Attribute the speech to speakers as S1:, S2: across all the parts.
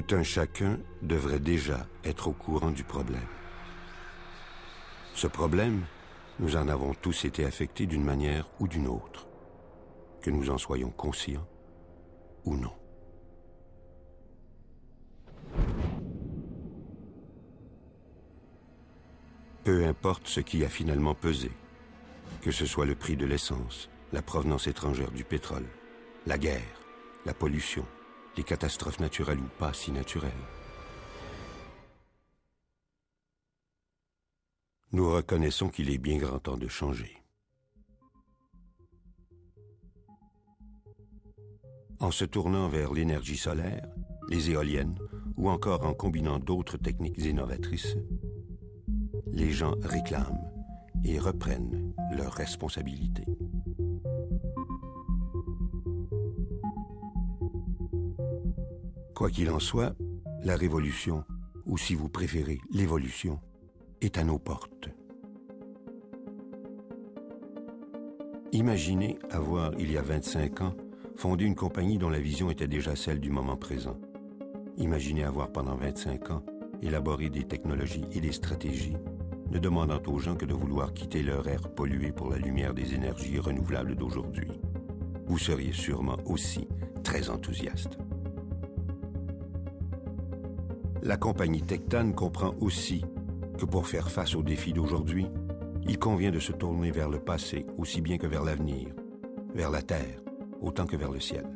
S1: Tout un chacun devrait déjà être au courant du problème. Ce problème, nous en avons tous été affectés d'une manière ou d'une autre, que nous en soyons conscients ou non. Peu importe ce qui a finalement pesé, que ce soit le prix de l'essence, la provenance étrangère du pétrole, la guerre, la pollution, les catastrophes naturelles ou pas si naturelles. Nous reconnaissons qu'il est bien grand temps de changer. En se tournant vers l'énergie solaire, les éoliennes, ou encore en combinant d'autres techniques innovatrices, les gens réclament et reprennent leurs responsabilités. Quoi qu'il en soit, la révolution, ou si vous préférez l'évolution, est à nos portes. Imaginez avoir, il y a 25 ans, fondé une compagnie dont la vision était déjà celle du moment présent. Imaginez avoir pendant 25 ans élaboré des technologies et des stratégies, ne demandant aux gens que de vouloir quitter leur air pollué pour la lumière des énergies renouvelables d'aujourd'hui. Vous seriez sûrement aussi très enthousiaste. La compagnie Tectan comprend aussi que pour faire face aux défis d'aujourd'hui, il convient de se tourner vers le passé aussi bien que vers l'avenir, vers la terre autant que vers le ciel.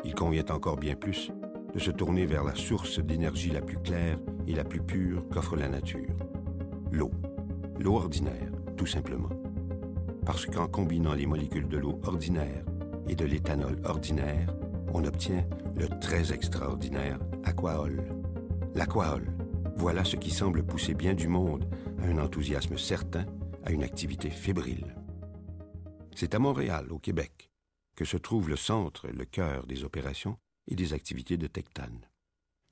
S1: Il convient encore bien plus de se tourner vers la source d'énergie la plus claire et la plus pure qu'offre la nature. L'eau. L'eau ordinaire, tout simplement. Parce qu'en combinant les molécules de l'eau ordinaire et de l'éthanol ordinaire, on obtient le très extraordinaire aquaol. L'aquaol, voilà ce qui semble pousser bien du monde à un enthousiasme certain, à une activité fébrile. C'est à Montréal, au Québec, que se trouve le centre, le cœur des opérations et des activités de Tectan.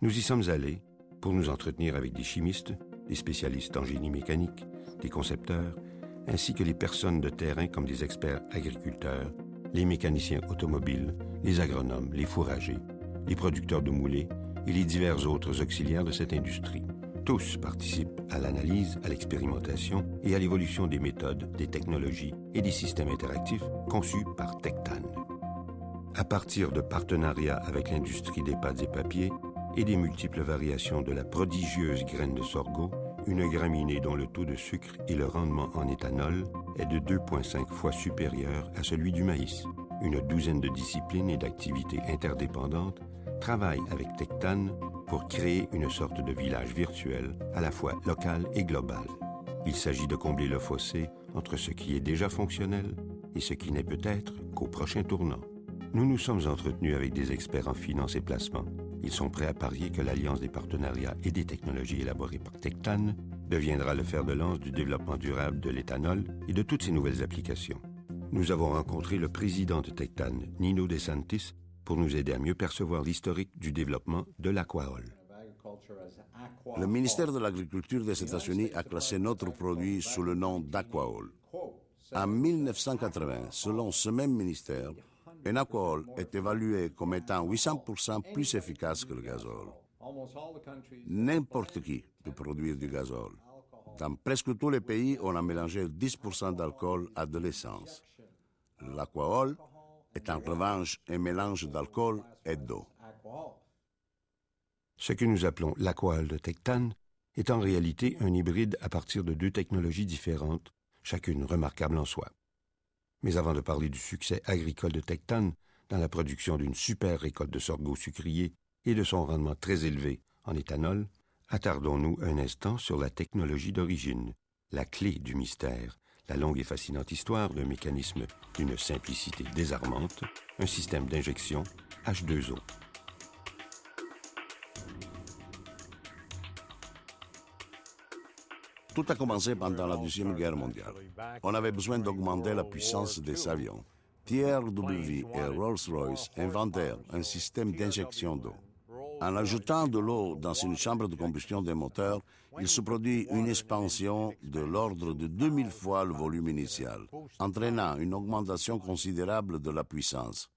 S1: Nous y sommes allés pour nous entretenir avec des chimistes, des spécialistes en génie mécanique, des concepteurs, ainsi que les personnes de terrain comme des experts agriculteurs, les mécaniciens automobiles, les agronomes, les fourragers, les producteurs de moulées et les divers autres auxiliaires de cette industrie. Tous participent à l'analyse, à l'expérimentation et à l'évolution des méthodes, des technologies et des systèmes interactifs conçus par Tectan. À partir de partenariats avec l'industrie des pâtes et papiers et des multiples variations de la prodigieuse graine de sorgho, une graminée dont le taux de sucre et le rendement en éthanol est de 2,5 fois supérieur à celui du maïs. Une douzaine de disciplines et d'activités interdépendantes travaillent avec Tectan pour créer une sorte de village virtuel à la fois local et global. Il s'agit de combler le fossé entre ce qui est déjà fonctionnel et ce qui n'est peut-être qu'au prochain tournant. Nous nous sommes entretenus avec des experts en finance et placement. Ils sont prêts à parier que l'alliance des partenariats et des technologies élaborées par Tectan deviendra le fer de lance du développement durable de l'éthanol et de toutes ses nouvelles applications. Nous avons rencontré le président de Tectan, Nino De Santis, pour nous aider à mieux percevoir l'historique du développement de l'aquaol.
S2: Le ministère de l'Agriculture des États-Unis a classé notre produit sous le nom d'Aquaol. En 1980, selon ce même ministère, un aquaol est évalué comme étant 800% plus efficace que le gazole. N'importe qui peut produire du gazole. Dans presque tous les pays, on a mélangé 10% d'alcool à de l'essence. L'aquaol est en revanche un mélange d'alcool et d'eau.
S1: Ce que nous appelons l'aquaol de Tectan est en réalité un hybride à partir de deux technologies différentes, chacune remarquable en soi. Mais avant de parler du succès agricole de Tectan dans la production d'une super récolte de sorgho sucrier et de son rendement très élevé en éthanol, attardons-nous un instant sur la technologie d'origine, la clé du mystère, la longue et fascinante histoire d'un mécanisme d'une simplicité désarmante, un système d'injection H2O.
S2: Tout a commencé pendant la Deuxième Guerre mondiale. On avait besoin d'augmenter la puissance des avions. TRW et Rolls-Royce inventèrent un système d'injection d'eau. En ajoutant de l'eau dans une chambre de combustion des moteurs, il se produit une expansion de l'ordre de 2000 fois le volume initial, entraînant une augmentation considérable de la puissance.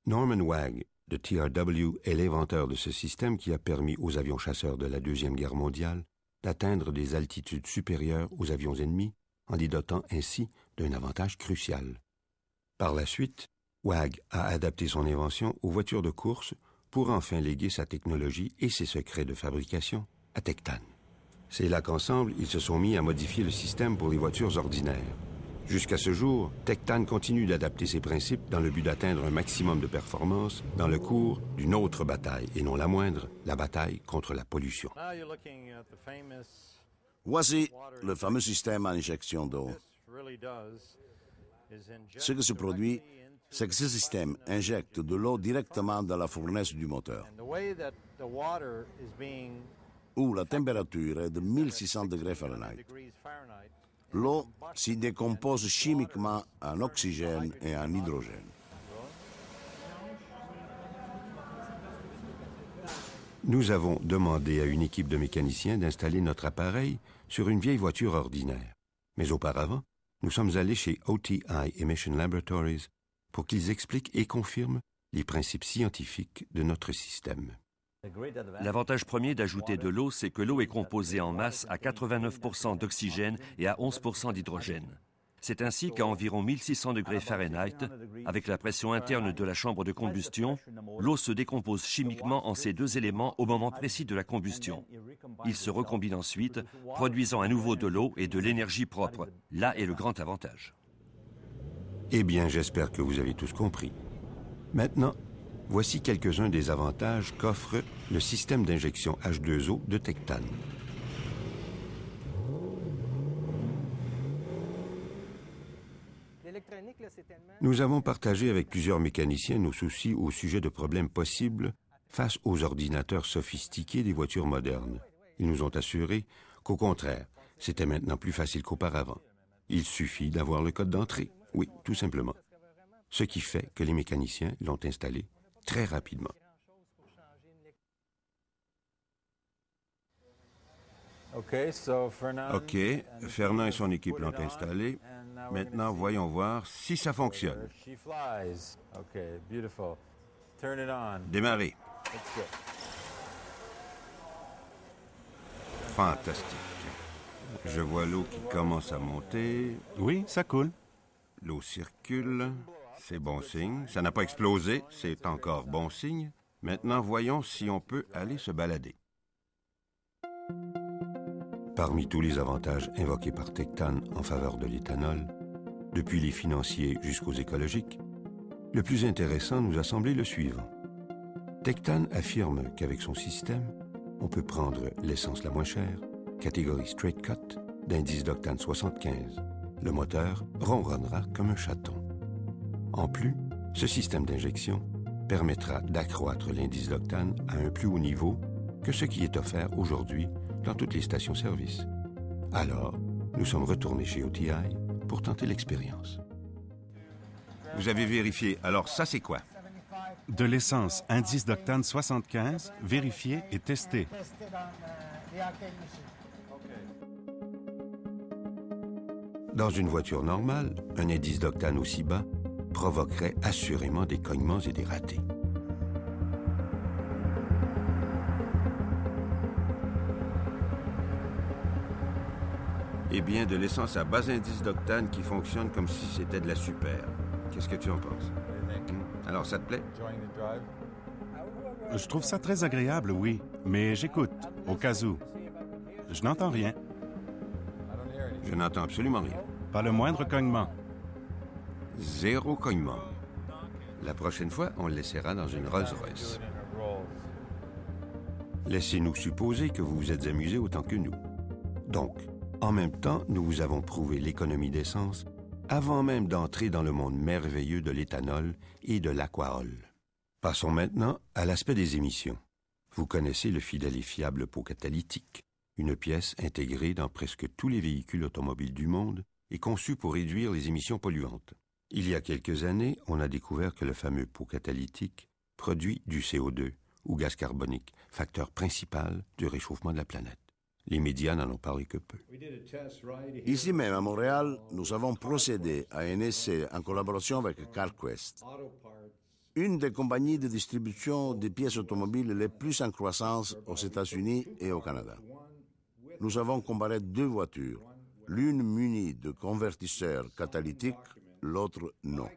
S1: Norman Wag, de TRW est l'inventeur de ce système qui a permis aux avions chasseurs de la Deuxième Guerre mondiale d'atteindre des altitudes supérieures aux avions ennemis, en les dotant ainsi d'un avantage crucial. Par la suite, WAG a adapté son invention aux voitures de course pour enfin léguer sa technologie et ses secrets de fabrication à Tectan. C'est là qu'ensemble, ils se sont mis à modifier le système pour les voitures ordinaires. Jusqu'à ce jour, Tectan continue d'adapter ses principes dans le but d'atteindre un maximum de performance dans le cours d'une autre bataille, et non la moindre, la bataille contre la pollution.
S2: Voici le fameux système à injection d'eau. Ce qui se produit, c'est que ce système injecte de l'eau directement dans la fournaise du moteur, où la température est de 1600 degrés Fahrenheit. L'eau s'y décompose chimiquement en oxygène et en hydrogène.
S1: Nous avons demandé à une équipe de mécaniciens d'installer notre appareil sur une vieille voiture ordinaire. Mais auparavant, nous sommes allés chez OTI Emission Laboratories pour qu'ils expliquent et confirment les principes scientifiques de notre système.
S3: L'avantage premier d'ajouter de l'eau, c'est que l'eau est composée en masse à 89% d'oxygène et à 11% d'hydrogène. C'est ainsi qu'à environ 1600 degrés Fahrenheit, avec la pression interne de la chambre de combustion, l'eau se décompose chimiquement en ces deux éléments au moment précis de la combustion. Ils se recombinent ensuite, produisant à nouveau de l'eau et de l'énergie propre. Là est le grand avantage.
S1: Eh bien, j'espère que vous avez tous compris. Maintenant, voici quelques-uns des avantages qu'offre le système d'injection H2O de Tectan. Nous avons partagé avec plusieurs mécaniciens nos soucis au sujet de problèmes possibles face aux ordinateurs sophistiqués des voitures modernes. Ils nous ont assuré qu'au contraire, c'était maintenant plus facile qu'auparavant. Il suffit d'avoir le code d'entrée. Oui, tout simplement. Ce qui fait que les mécaniciens l'ont installé très rapidement. OK, Fernand et son équipe l'ont installé. Maintenant, voyons voir si ça fonctionne. Démarrer. Fantastique. Je vois l'eau qui commence à monter.
S4: Oui, ça coule.
S1: L'eau circule. C'est bon signe. Ça n'a pas explosé. C'est encore bon signe. Maintenant, voyons si on peut aller se balader. Parmi tous les avantages invoqués par Tectan en faveur de l'éthanol, depuis les financiers jusqu'aux écologiques, le plus intéressant nous a semblé le suivant. Tectan affirme qu'avec son système, on peut prendre l'essence la moins chère, catégorie straight cut, d'indice d'octane 75. Le moteur ronronnera comme un chaton. En plus, ce système d'injection permettra d'accroître l'indice d'octane à un plus haut niveau que ce qui est offert aujourd'hui dans toutes les stations-service. Alors, nous sommes retournés chez OTI pour tenter l'expérience. Vous avez vérifié. Alors, ça, c'est quoi?
S4: De l'essence, indice d'octane 75, vérifié et testé.
S1: Dans une voiture normale, un indice d'octane aussi bas provoquerait assurément des cognements et des ratés. Eh bien, de l'essence à bas indice d'octane qui fonctionne comme si c'était de la super. Qu'est-ce que tu en penses? Alors, ça te plaît?
S4: Je trouve ça très agréable, oui, mais j'écoute, au cas où. Je n'entends rien.
S1: Je n'entends absolument rien.
S4: Pas le moindre cognement.
S1: Zéro cognement. La prochaine fois, on l'essaiera dans une Rolls-Royce. Laissez-nous supposer que vous vous êtes amusés autant que nous. Donc, en même temps, nous vous avons prouvé l'économie d'essence avant même d'entrer dans le monde merveilleux de l'éthanol et de l'aquarol. Passons maintenant à l'aspect des émissions. Vous connaissez le fidèle et fiable pot catalytique, une pièce intégrée dans presque tous les véhicules automobiles du monde et conçue pour réduire les émissions polluantes. Il y a quelques années, on a découvert que le fameux pot catalytique produit du CO2, ou gaz carbonique, facteur principal du réchauffement de la planète. Les médias n'en ont parlé que peu.
S2: Ici même à Montréal, nous avons procédé à un essai en collaboration avec CarQuest. une des compagnies de distribution des pièces automobiles les plus en croissance aux États-Unis et au Canada. Nous avons comparé deux voitures, l'une munie de convertisseurs catalytiques, l'autre non.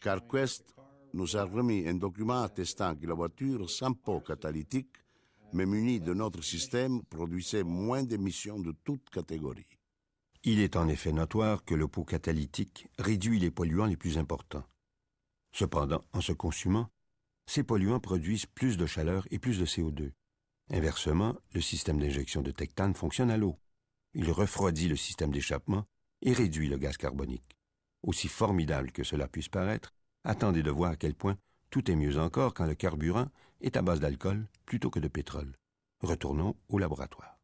S2: CarQuest nous a remis un document attestant que la voiture sans pot catalytique, mais munie de notre système, produisait moins d'émissions de toute catégorie.
S1: Il est en effet notoire que le pot catalytique réduit les polluants les plus importants. Cependant, en se consumant, ces polluants produisent plus de chaleur et plus de CO2. Inversement, le système d'injection de Tectane fonctionne à l'eau. Il refroidit le système d'échappement et réduit le gaz carbonique. Aussi formidable que cela puisse paraître, attendez de voir à quel point tout est mieux encore quand le carburant est à base d'alcool plutôt que de pétrole. Retournons au laboratoire.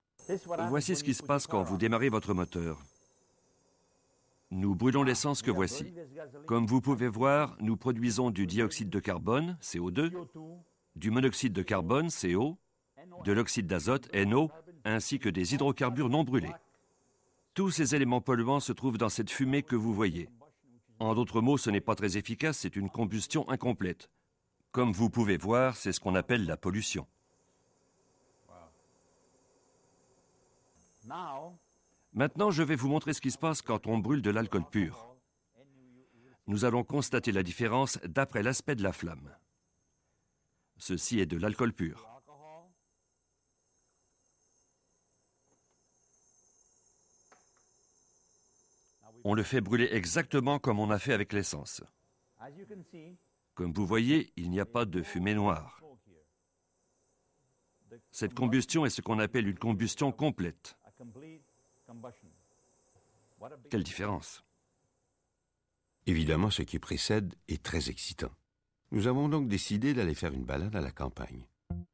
S3: Voici ce qui se passe quand vous démarrez votre moteur. Nous brûlons l'essence que voici. Comme vous pouvez voir, nous produisons du dioxyde de carbone, CO2, du monoxyde de carbone, CO, de l'oxyde d'azote, NO, ainsi que des hydrocarbures non brûlés. Tous ces éléments polluants se trouvent dans cette fumée que vous voyez. En d'autres mots, ce n'est pas très efficace, c'est une combustion incomplète. Comme vous pouvez voir, c'est ce qu'on appelle la pollution. Maintenant, je vais vous montrer ce qui se passe quand on brûle de l'alcool pur. Nous allons constater la différence d'après l'aspect de la flamme. Ceci est de l'alcool pur. On le fait brûler exactement comme on a fait avec l'essence. Comme vous voyez, il n'y a pas de fumée noire. Cette combustion est ce qu'on appelle une combustion complète. Quelle différence!
S1: Évidemment, ce qui précède est très excitant. Nous avons donc décidé d'aller faire une balade à la campagne.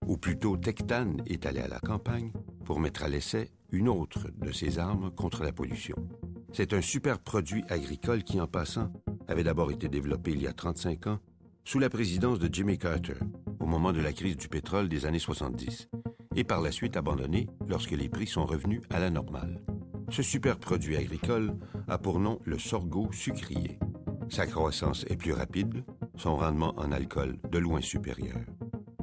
S1: Ou plutôt, Tectane est allé à la campagne pour mettre à l'essai une autre de ses armes contre la pollution. C'est un super produit agricole qui, en passant, avait d'abord été développé il y a 35 ans sous la présidence de Jimmy Carter, au moment de la crise du pétrole des années 70, et par la suite abandonné lorsque les prix sont revenus à la normale. Ce super produit agricole a pour nom le sorgho sucrier. Sa croissance est plus rapide, son rendement en alcool de loin supérieur.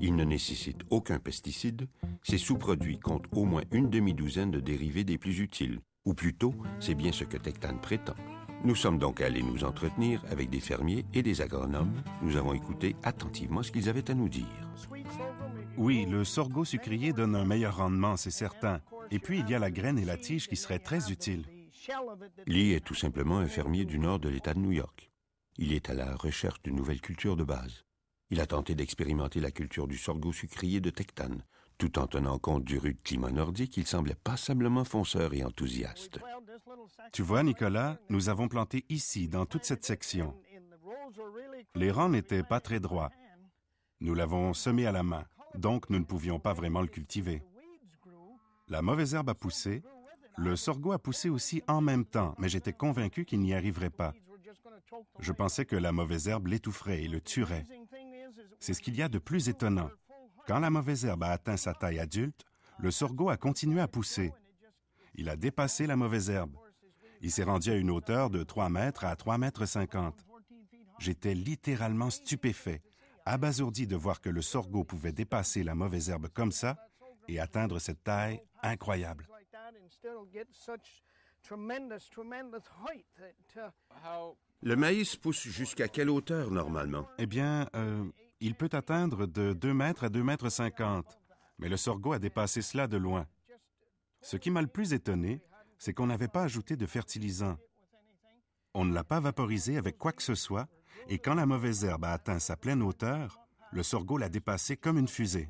S1: Il ne nécessite aucun pesticide, ses sous-produits comptent au moins une demi-douzaine de dérivés des plus utiles, ou plutôt, c'est bien ce que Tectane prétend. Nous sommes donc allés nous entretenir avec des fermiers et des agronomes. Nous avons écouté attentivement ce qu'ils avaient à nous dire.
S4: Oui, le sorgho sucrier donne un meilleur rendement, c'est certain. Et puis, il y a la graine et la tige qui seraient très utiles.
S1: Lee est tout simplement un fermier du nord de l'État de New York. Il est à la recherche d'une nouvelle culture de base. Il a tenté d'expérimenter la culture du sorgho sucrier de Tectane. Tout en tenant compte du rude climat nordique, il semblait passablement fonceur et enthousiaste.
S4: Tu vois, Nicolas, nous avons planté ici, dans toute cette section. Les rangs n'étaient pas très droits. Nous l'avons semé à la main, donc nous ne pouvions pas vraiment le cultiver. La mauvaise herbe a poussé, le sorgho a poussé aussi en même temps, mais j'étais convaincu qu'il n'y arriverait pas. Je pensais que la mauvaise herbe l'étoufferait et le tuerait. C'est ce qu'il y a de plus étonnant. Quand la mauvaise herbe a atteint sa taille adulte, le sorgho a continué à pousser. Il a dépassé la mauvaise herbe. Il s'est rendu à une hauteur de 3 mètres à 3,50 mètres. J'étais littéralement stupéfait, abasourdi de voir que le sorgho pouvait dépasser la mauvaise herbe comme ça et atteindre cette taille incroyable.
S1: Le maïs pousse jusqu'à quelle hauteur normalement?
S4: Eh bien, il peut atteindre de 2 mètres à 2,50 mètres, mais le sorgho a dépassé cela de loin. Ce qui m'a le plus étonné, c'est qu'on n'avait pas ajouté de fertilisant. On ne l'a pas vaporisé avec quoi que ce soit, et quand la mauvaise herbe a atteint sa pleine hauteur, le sorgho l'a dépassé comme une fusée.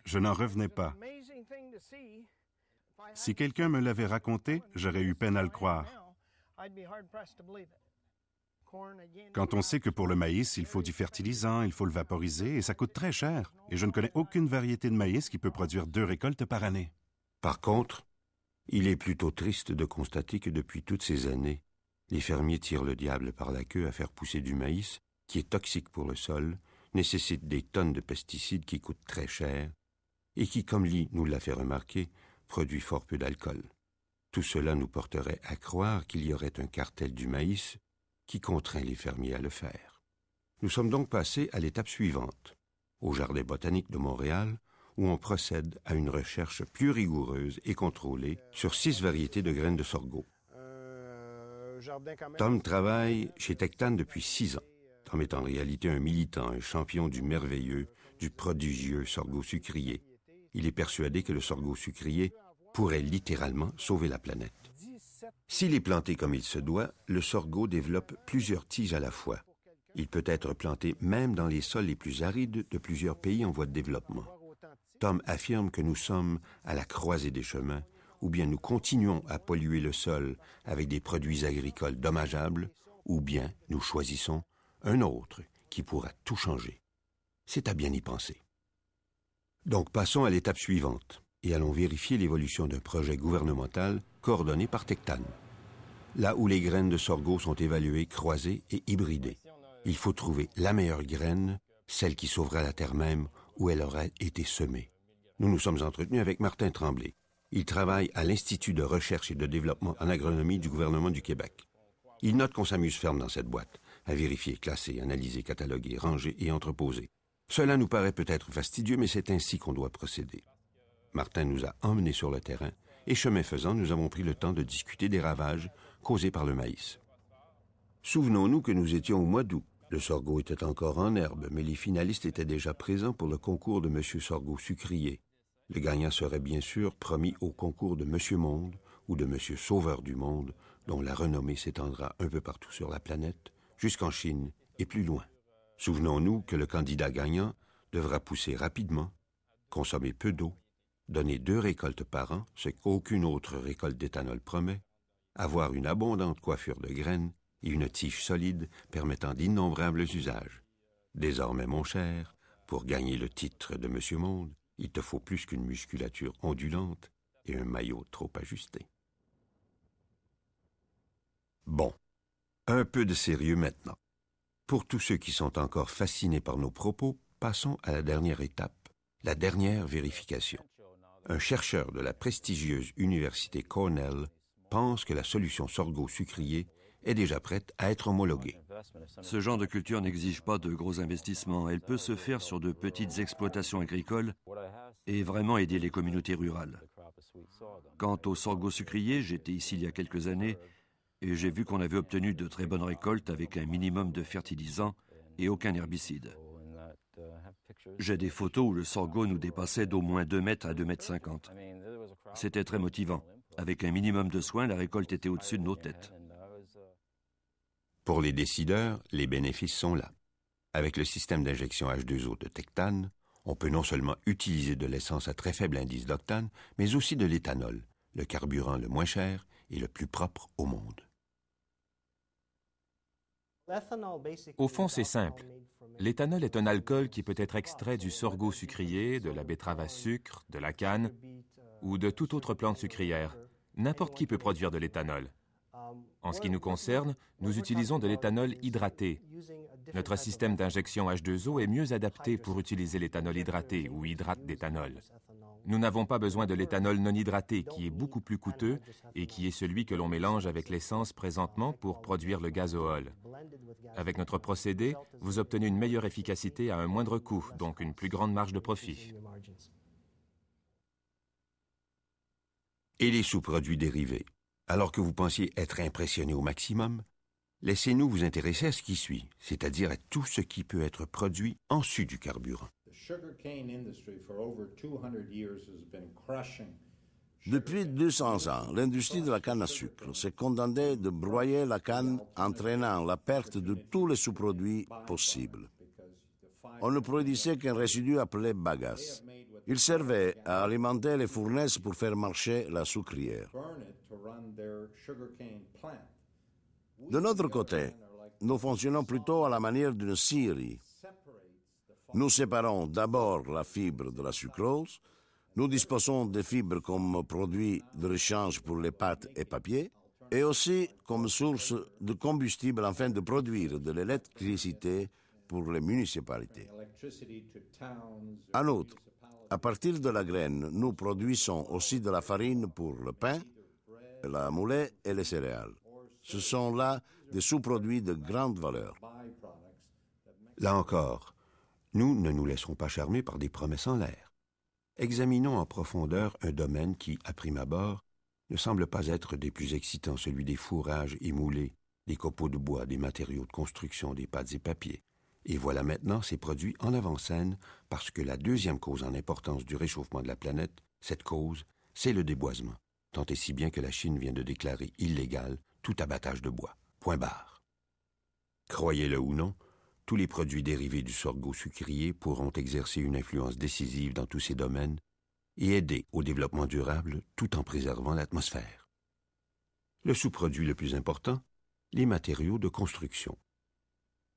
S4: Je n'en revenais pas. Si quelqu'un me l'avait raconté, j'aurais eu peine à le croire. Quand on sait que pour le maïs, il faut du fertilisant, il faut le vaporiser, et ça coûte très cher. Et je ne connais aucune variété de maïs qui peut produire 2 récoltes par année.
S1: Par contre, il est plutôt triste de constater que depuis toutes ces années, les fermiers tirent le diable par la queue à faire pousser du maïs, qui est toxique pour le sol, nécessite des tonnes de pesticides qui coûtent très cher, et qui, comme Lee nous l'a fait remarquer, produit fort peu d'alcool. Tout cela nous porterait à croire qu'il y aurait un cartel du maïs qui contraint les fermiers à le faire. Nous sommes donc passés à l'étape suivante, au Jardin botanique de Montréal, où on procède à une recherche plus rigoureuse et contrôlée sur 6 variétés de graines de sorgho. Tom travaille chez Tectane depuis 6 ans. Tom est en réalité un militant, un champion du merveilleux, du prodigieux sorgho sucrier. Il est persuadé que le sorgho sucrier pourrait littéralement sauver la planète. S'il est planté comme il se doit, le sorgho développe plusieurs tiges à la fois. Il peut être planté même dans les sols les plus arides de plusieurs pays en voie de développement. Tom affirme que nous sommes à la croisée des chemins, ou bien nous continuons à polluer le sol avec des produits agricoles dommageables, ou bien nous choisissons un autre qui pourra tout changer. C'est à bien y penser. Donc passons à l'étape suivante et allons vérifier l'évolution d'un projet gouvernemental coordonné par Tectane. Là où les graines de sorgho sont évaluées, croisées et hybridées, il faut trouver la meilleure graine, celle qui sauvera la terre même où elle aurait été semée. Nous nous sommes entretenus avec Martin Tremblay. Il travaille à l'Institut de recherche et de développement en agronomie du gouvernement du Québec. Il note qu'on s'amuse ferme dans cette boîte, à vérifier, classer, analyser, cataloguer, ranger et entreposer. Cela nous paraît peut-être fastidieux, mais c'est ainsi qu'on doit procéder. Martin nous a emmenés sur le terrain et chemin faisant, nous avons pris le temps de discuter des ravages causés par le maïs. Souvenons-nous que nous étions au mois d'août. Le sorgho était encore en herbe, mais les finalistes étaient déjà présents pour le concours de M. Sorgho Sucrier. Le gagnant serait bien sûr promis au concours de M. Monde ou de M. Sauveur du Monde, dont la renommée s'étendra un peu partout sur la planète, jusqu'en Chine et plus loin. Souvenons-nous que le candidat gagnant devra pousser rapidement, consommer peu d'eau, donner 2 récoltes par an, ce qu'aucune autre récolte d'éthanol promet, avoir une abondante coiffure de graines et une tige solide permettant d'innombrables usages. Désormais, mon cher, pour gagner le titre de Monsieur Monde, il te faut plus qu'une musculature ondulante et un maillot trop ajusté. Bon, un peu de sérieux maintenant. Pour tous ceux qui sont encore fascinés par nos propos, passons à la dernière étape, la dernière vérification. Un chercheur de la prestigieuse université Cornell pense que la solution sorgho sucrier est déjà prête à être homologuée.
S3: Ce genre de culture n'exige pas de gros investissements. Elle peut se faire sur de petites exploitations agricoles et vraiment aider les communautés rurales. Quant au sorgho sucrier, j'étais ici il y a quelques années et j'ai vu qu'on avait obtenu de très bonnes récoltes avec un minimum de fertilisants et aucun herbicide. J'ai des photos où le sorgho nous dépassait d'au moins 2 mètres à 2,50 mètres. C'était très motivant. Avec un minimum de soins, la récolte était au-dessus de nos têtes.
S1: Pour les décideurs, les bénéfices sont là. Avec le système d'injection H2O de Tectane, on peut non seulement utiliser de l'essence à très faible indice d'octane, mais aussi de l'éthanol, le carburant le moins cher et le plus propre au monde.
S5: Au fond, c'est simple. L'éthanol est un alcool qui peut être extrait du sorgho sucrier, de la betterave à sucre, de la canne ou de toute autre plante sucrière. N'importe qui peut produire de l'éthanol. En ce qui nous concerne, nous utilisons de l'éthanol hydraté. Notre système d'injection H2O est mieux adapté pour utiliser l'éthanol hydraté ou hydrate d'éthanol. Nous n'avons pas besoin de l'éthanol non hydraté, qui est beaucoup plus coûteux et qui est celui que l'on mélange avec l'essence présentement pour produire le gazole. Avec notre procédé, vous obtenez une meilleure efficacité à un moindre coût, donc une plus grande marge de profit.
S1: Et les sous-produits dérivés? Alors que vous pensiez être impressionné au maximum, laissez-nous vous intéresser à ce qui suit, c'est-à-dire à tout ce qui peut être produit en sus du carburant.
S2: Depuis 200 ans, l'industrie de la canne à sucre s'est contentée de broyer la canne, entraînant la perte de tous les sous-produits possibles. On ne produisait qu'un résidu appelé bagasse. Il servait à alimenter les fournaises pour faire marcher la sucrière. De notre côté, nous fonctionnons plutôt à la manière d'une scierie. Nous séparons d'abord la fibre de la sucrose. Nous disposons des fibres comme produit de rechange pour les pâtes et papier, et aussi comme source de combustible afin de produire de l'électricité pour les municipalités. En outre, à partir de la graine, nous produisons aussi de la farine pour le pain, la moulée et les céréales. Ce sont là des sous-produits de grande valeur.
S1: Là encore, nous ne nous laisserons pas charmer par des promesses en l'air. Examinons en profondeur un domaine qui, à prime abord, ne semble pas être des plus excitants, celui des fourrages émoulés, des copeaux de bois, des matériaux de construction, des pâtes et papiers. Et voilà maintenant ces produits en avant-scène, parce que la deuxième cause en importance du réchauffement de la planète, cette cause, c'est le déboisement, tant et si bien que la Chine vient de déclarer illégal tout abattage de bois. Point barre. Croyez-le ou non, tous les produits dérivés du sorgho sucrier pourront exercer une influence décisive dans tous ces domaines et aider au développement durable tout en préservant l'atmosphère. Le sous-produit le plus important, les matériaux de construction.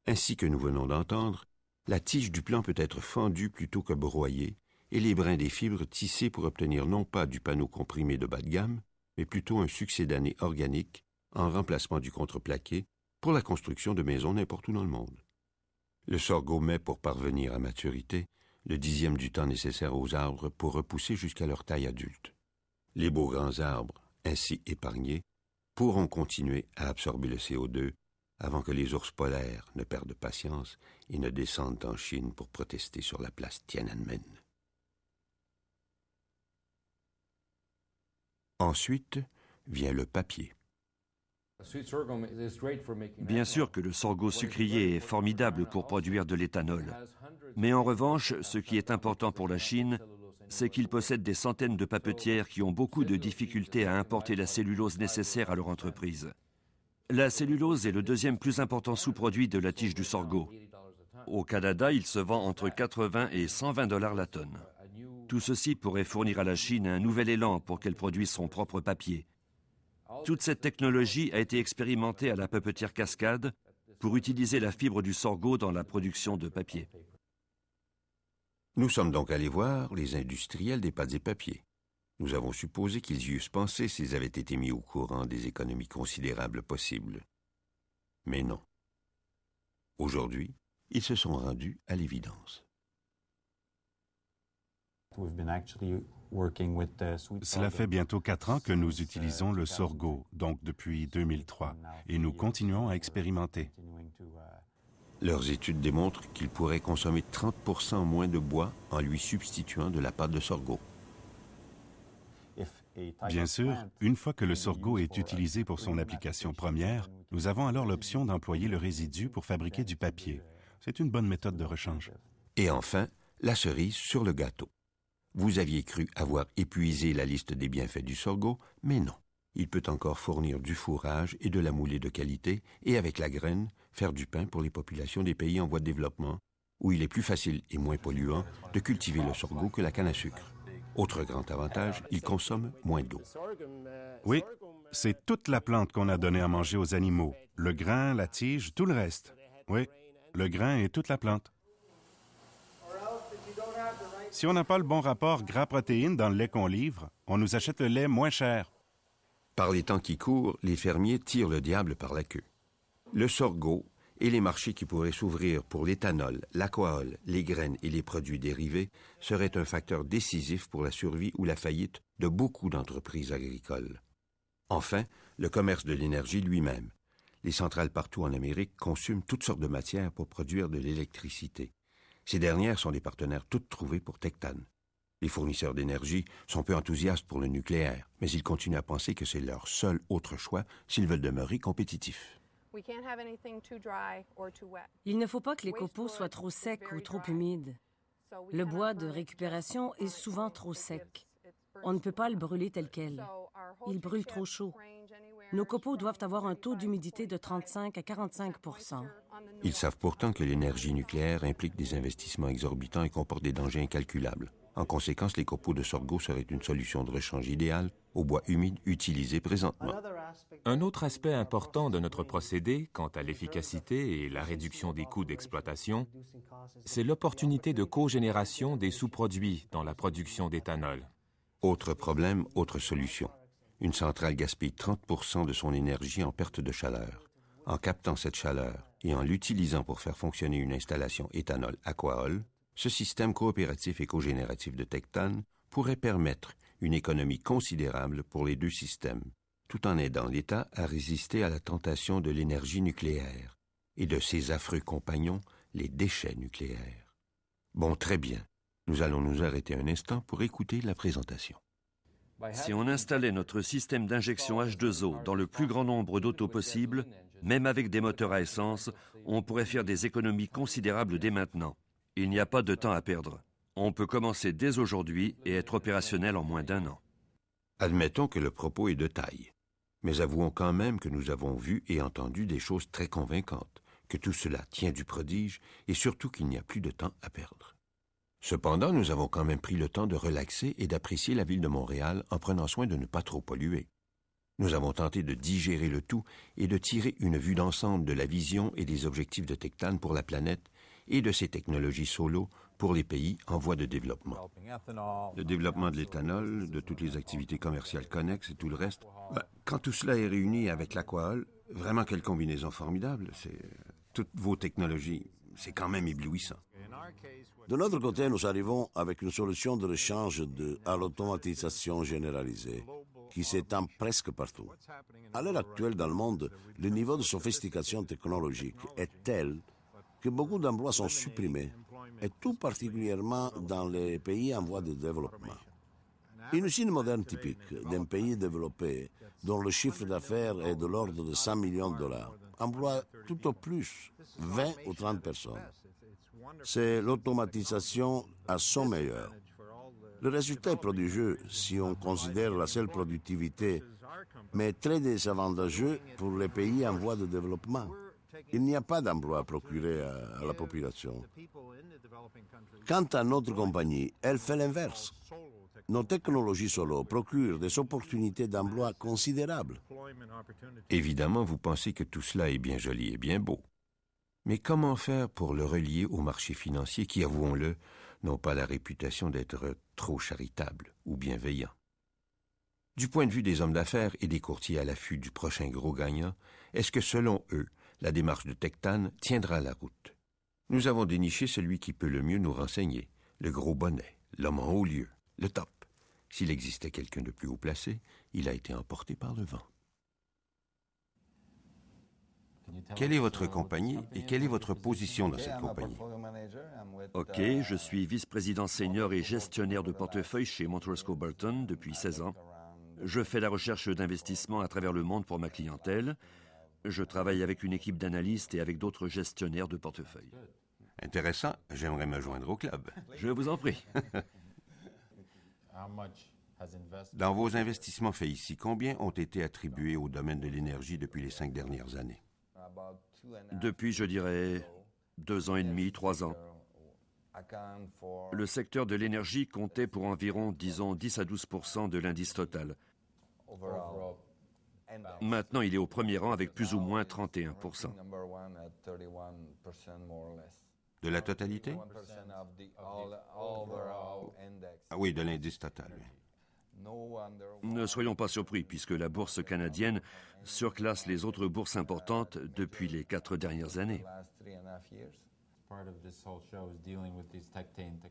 S1: Ainsi que nous venons d'entendre, la tige du plant peut être fendue plutôt que broyée et les brins des fibres tissés pour obtenir non pas du panneau comprimé de bas de gamme, mais plutôt un succédané organique en remplacement du contreplaqué pour la construction de maisons n'importe où dans le monde. Le sorgho met pour parvenir à maturité le 10e du temps nécessaire aux arbres pour repousser jusqu'à leur taille adulte. Les beaux grands arbres, ainsi épargnés, pourront continuer à absorber le CO2 avant que les ours polaires ne perdent patience et ne descendent en Chine pour protester sur la place Tiananmen. Ensuite vient le papier.
S3: Bien sûr que le sorgho sucrier est formidable pour produire de l'éthanol. Mais en revanche, ce qui est important pour la Chine, c'est qu'ils possèdent des centaines de papetières qui ont beaucoup de difficultés à importer la cellulose nécessaire à leur entreprise. La cellulose est le deuxième plus important sous-produit de la tige du sorgho. Au Canada, il se vend entre 80 et 120 $ la tonne. Tout ceci pourrait fournir à la Chine un nouvel élan pour qu'elle produise son propre papier. Toute cette technologie a été expérimentée à la papetière Cascade pour utiliser la fibre du sorgho dans la production de papier.
S1: Nous sommes donc allés voir les industriels des pâtes et papiers. Nous avons supposé qu'ils y eussent pensé s'ils avaient été mis au courant des économies considérables possibles. Mais non. Aujourd'hui, ils se sont rendus à l'évidence.
S4: Cela fait bientôt 4 ans que nous utilisons le sorgho, donc depuis 2003, et nous continuons à expérimenter.
S1: Leurs études démontrent qu'ils pourraient consommer 30% moins de bois en lui substituant de la pâte de sorgho.
S4: Bien sûr, une fois que le sorgho est utilisé pour son application première, nous avons alors l'option d'employer le résidu pour fabriquer du papier. C'est une bonne méthode de rechange.
S1: Et enfin, la cerise sur le gâteau. Vous aviez cru avoir épuisé la liste des bienfaits du sorgho, mais non. Il peut encore fournir du fourrage et de la moulée de qualité, et avec la graine, faire du pain pour les populations des pays en voie de développement, où il est plus facile et moins polluant de cultiver le sorgho que la canne à sucre. Autre grand avantage, il consomme moins d'eau.
S4: Oui, c'est toute la plante qu'on a donnée à manger aux animaux. Le grain, la tige, tout le reste. Oui, le grain et toute la plante. Si on n'a pas le bon rapport gras-protéines dans le lait qu'on livre, on nous achète le lait moins cher.
S1: Par les temps qui courent, les fermiers tirent le diable par la queue. Le sorgho et les marchés qui pourraient s'ouvrir pour l'éthanol, l'aquahol, les graines et les produits dérivés seraient un facteur décisif pour la survie ou la faillite de beaucoup d'entreprises agricoles. Enfin, le commerce de l'énergie lui-même. Les centrales partout en Amérique consument toutes sortes de matières pour produire de l'électricité. Ces dernières sont des partenaires toutes trouvés pour Tectan. Les fournisseurs d'énergie sont peu enthousiastes pour le nucléaire, mais ils continuent à penser que c'est leur seul autre choix s'ils veulent demeurer compétitifs.
S6: Il ne faut pas que les copeaux soient trop secs ou trop humides. Le bois de récupération est souvent trop sec. On ne peut pas le brûler tel quel. Il brûle trop chaud. Nos copeaux doivent avoir un taux d'humidité de 35 à 45 %.
S1: Ils savent pourtant que l'énergie nucléaire implique des investissements exorbitants et comporte des dangers incalculables. En conséquence, les copeaux de sorgho seraient une solution de rechange idéale au bois humide utilisé présentement.
S5: Un autre aspect important de notre procédé, quant à l'efficacité et la réduction des coûts d'exploitation, c'est l'opportunité de cogénération des sous-produits dans la production d'éthanol.
S1: Autre problème, autre solution. Une centrale gaspille 30% de son énergie en perte de chaleur. En captant cette chaleur et en l'utilisant pour faire fonctionner une installation éthanol-aquahol, ce système coopératif et cogénératif de Tectan pourrait permettre une économie considérable pour les deux systèmes, tout en aidant l'État à résister à la tentation de l'énergie nucléaire et de ses affreux compagnons, les déchets nucléaires. Bon, très bien. Nous allons nous arrêter un instant pour écouter la présentation.
S3: Si on installait notre système d'injection H2O dans le plus grand nombre d'autos possible, même avec des moteurs à essence, on pourrait faire des économies considérables dès maintenant. Il n'y a pas de temps à perdre. On peut commencer dès aujourd'hui et être opérationnel en moins d'1 an.
S1: Admettons que le propos est de taille. Mais avouons quand même que nous avons vu et entendu des choses très convaincantes, que tout cela tient du prodige et surtout qu'il n'y a plus de temps à perdre. Cependant, nous avons quand même pris le temps de relaxer et d'apprécier la ville de Montréal en prenant soin de ne pas trop polluer. Nous avons tenté de digérer le tout et de tirer une vue d'ensemble de la vision et des objectifs de Tectane pour la planète et de ses technologies solo pour les pays en voie de développement. Le développement de l'éthanol, de toutes les activités commerciales connexes et tout le reste. Quand tout cela est réuni avec l'aquahol, vraiment quelle combinaison formidable. Toutes vos technologies, c'est quand même éblouissant.
S2: De notre côté, nous arrivons avec une solution de rechange à l'automatisation généralisée qui s'étend presque partout. À l'heure actuelle, dans le monde, le niveau de sophistication technologique est tel que beaucoup d'emplois sont supprimés, et tout particulièrement dans les pays en voie de développement. Une usine moderne typique d'un pays développé, dont le chiffre d'affaires est de l'ordre de 100 millions de dollars, emploie tout au plus 20 ou 30 personnes. C'est l'automatisation à son meilleur. Le résultat est prodigieux si on considère la seule productivité, mais très désavantageux pour les pays en voie de développement. Il n'y a pas d'emploi à procurer à la population. Quant à notre compagnie, elle fait l'inverse. Nos technologies solo procurent des opportunités d'emploi considérables.
S1: Évidemment, vous pensez que tout cela est bien joli et bien beau. Mais comment faire pour le relier au marché financier qui, avouons-le, n'ont pas la réputation d'être trop charitables ou bienveillants? Du point de vue des hommes d'affaires et des courtiers à l'affût du prochain gros gagnant, est-ce que, selon eux, la démarche de Tectane tiendra la route? Nous avons déniché celui qui peut le mieux nous renseigner, le gros bonnet, l'homme en haut lieu, le top. S'il existait quelqu'un de plus haut placé, il a été emporté par le vent. Quelle est votre compagnie et quelle est votre position dans cette compagnie?
S3: OK, je suis vice-président senior et gestionnaire de portefeuille chez Montrosco Burton depuis 16 ans. Je fais la recherche d'investissement à travers le monde pour ma clientèle. Je travaille avec une équipe d'analystes et avec d'autres gestionnaires de portefeuille.
S1: Intéressant, j'aimerais me joindre au club.
S3: Je vous en prie.
S1: Dans vos investissements faits ici, combien ont été attribués au domaine de l'énergie depuis les 5 dernières années?
S3: Depuis, je dirais, 2 ans et demi, 3 ans. Le secteur de l'énergie comptait pour environ, disons, 10 à 12% de l'indice total. Maintenant, il est au premier rang avec plus ou moins 31%.
S1: De la totalité? Ah oui, de l'indice total.
S3: Ne soyons pas surpris, puisque la bourse canadienne surclasse les autres bourses importantes depuis les 4 dernières années.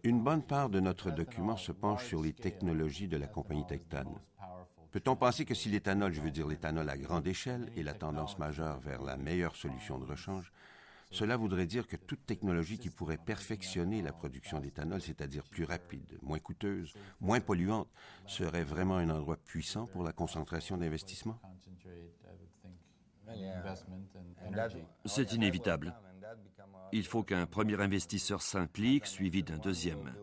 S1: Une bonne part de notre document se penche sur les technologies de la compagnie Tectane. Peut-on penser que si l'éthanol, je veux dire l'éthanol à grande échelle, est la tendance majeure vers la meilleure solution de rechange, cela voudrait dire que toute technologie qui pourrait perfectionner la production d'éthanol, c'est-à-dire plus rapide, moins coûteuse, moins polluante, serait vraiment un endroit puissant pour la concentration d'investissement?
S3: C'est inévitable. Il faut qu'un premier investisseur s'implique, suivi d'un deuxième.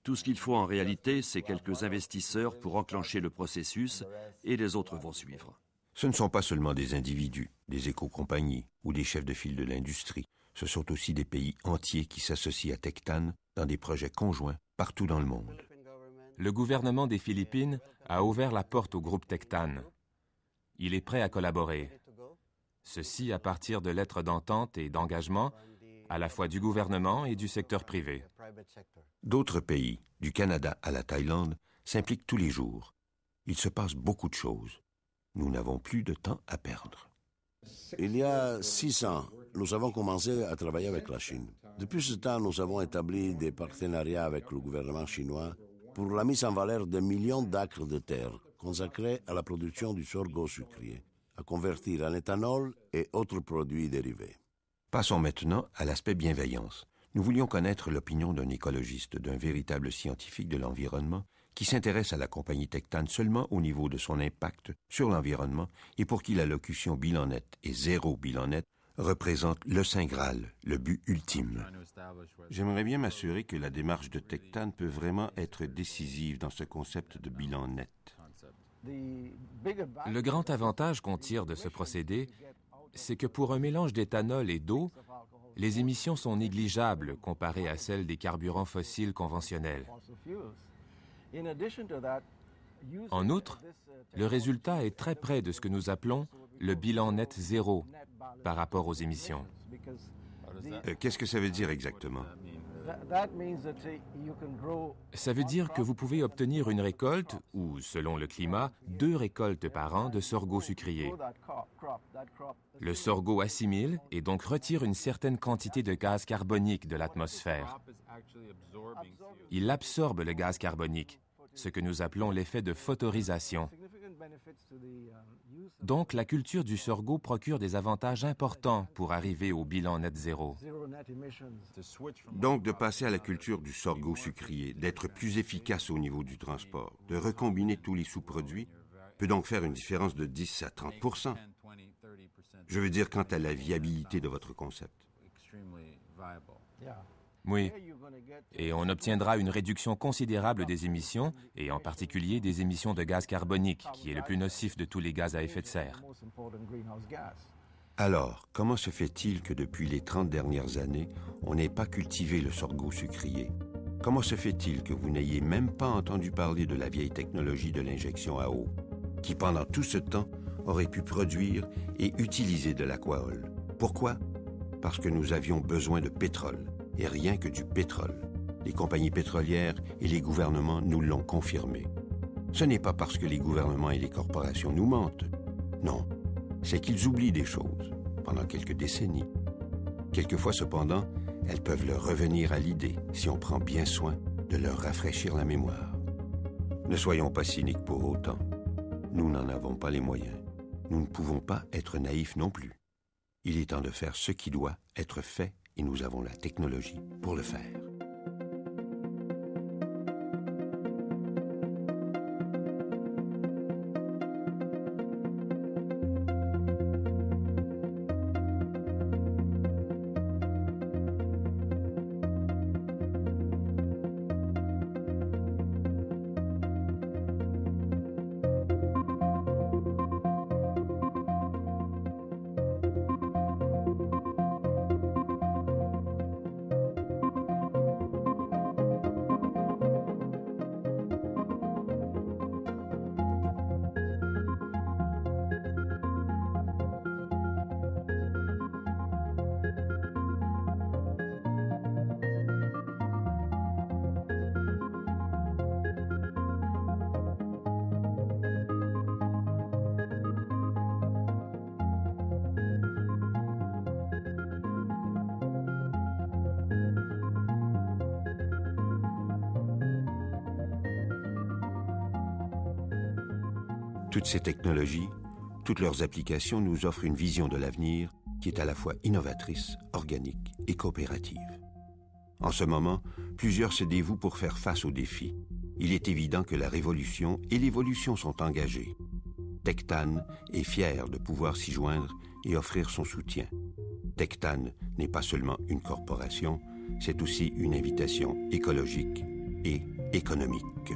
S3: Tout ce qu'il faut en réalité, c'est quelques investisseurs pour enclencher le processus et les autres vont suivre.
S1: Ce ne sont pas seulement des individus, des éco-compagnies ou des chefs de file de l'industrie. Ce sont aussi des pays entiers qui s'associent à Tectane dans des projets conjoints partout dans le monde.
S5: Le gouvernement des Philippines a ouvert la porte au groupe Tectane. Il est prêt à collaborer. Ceci à partir de lettres d'entente et d'engagement à la fois du gouvernement et du secteur privé.
S1: D'autres pays, du Canada à la Thaïlande, s'impliquent tous les jours. Il se passe beaucoup de choses. Nous n'avons plus de temps à perdre.
S2: Il y a 6 ans, nous avons commencé à travailler avec la Chine. Depuis ce temps, nous avons établi des partenariats avec le gouvernement chinois pour la mise en valeur de millions d'acres de terre consacrés à la production du sorgho sucrier. à convertir en éthanol et autres produits dérivés.
S1: Passons maintenant à l'aspect bienveillance. Nous voulions connaître l'opinion d'un écologiste, d'un véritable scientifique de l'environnement, qui s'intéresse à la compagnie Tectane seulement au niveau de son impact sur l'environnement et pour qui la locution bilan net et zéro bilan net représente le Saint Graal, le but ultime. J'aimerais bien m'assurer que la démarche de Tectane peut vraiment être décisive dans ce concept de bilan net.
S5: Le grand avantage qu'on tire de ce procédé, c'est que pour un mélange d'éthanol et d'eau, les émissions sont négligeables comparées à celles des carburants fossiles conventionnels. En outre, le résultat est très près de ce que nous appelons le bilan net zéro par rapport aux émissions.
S1: Qu'est-ce que ça veut dire exactement?
S5: Ça veut dire que vous pouvez obtenir une récolte, ou selon le climat, 2 récoltes par an de sorgho sucrier. Le sorgho assimile et donc retire une certaine quantité de gaz carbonique de l'atmosphère. Il absorbe le gaz carbonique, ce que nous appelons l'effet de photorisation. Donc, la culture du sorgho procure des avantages importants pour arriver au bilan net zéro.
S1: Donc, de passer à la culture du sorgho sucrier, d'être plus efficace au niveau du transport, de recombiner tous les sous-produits, peut donc faire une différence de 10 à 30%. Je veux dire quant à la viabilité de votre concept.
S5: Oui, et on obtiendra une réduction considérable des émissions, et en particulier des émissions de gaz carbonique, qui est le plus nocif de tous les gaz à effet de serre.
S1: Alors, comment se fait-il que depuis les 30 dernières années, on n'ait pas cultivé le sorgho sucrier? Comment se fait-il que vous n'ayez même pas entendu parler de la vieille technologie de l'injection à eau, qui pendant tout ce temps aurait pu produire et utiliser de l'aquaol? Pourquoi? Parce que nous avions besoin de pétrole. Et rien que du pétrole. Les compagnies pétrolières et les gouvernements nous l'ont confirmé. Ce n'est pas parce que les gouvernements et les corporations nous mentent. Non, c'est qu'ils oublient des choses pendant quelques décennies. Quelquefois, cependant, elles peuvent leur revenir à l'idée si on prend bien soin de leur rafraîchir la mémoire. Ne soyons pas cyniques pour autant. Nous n'en avons pas les moyens. Nous ne pouvons pas être naïfs non plus. Il est temps de faire ce qui doit être fait et nous avons la technologie pour le faire. Toutes ces technologies, toutes leurs applications nous offrent une vision de l'avenir qui est à la fois innovatrice, organique et coopérative. En ce moment, plusieurs se dévouent pour faire face aux défis. Il est évident que la révolution et l'évolution sont engagées. Tectane est fier de pouvoir s'y joindre et offrir son soutien. Tectane n'est pas seulement une corporation, c'est aussi une invitation écologique et économique.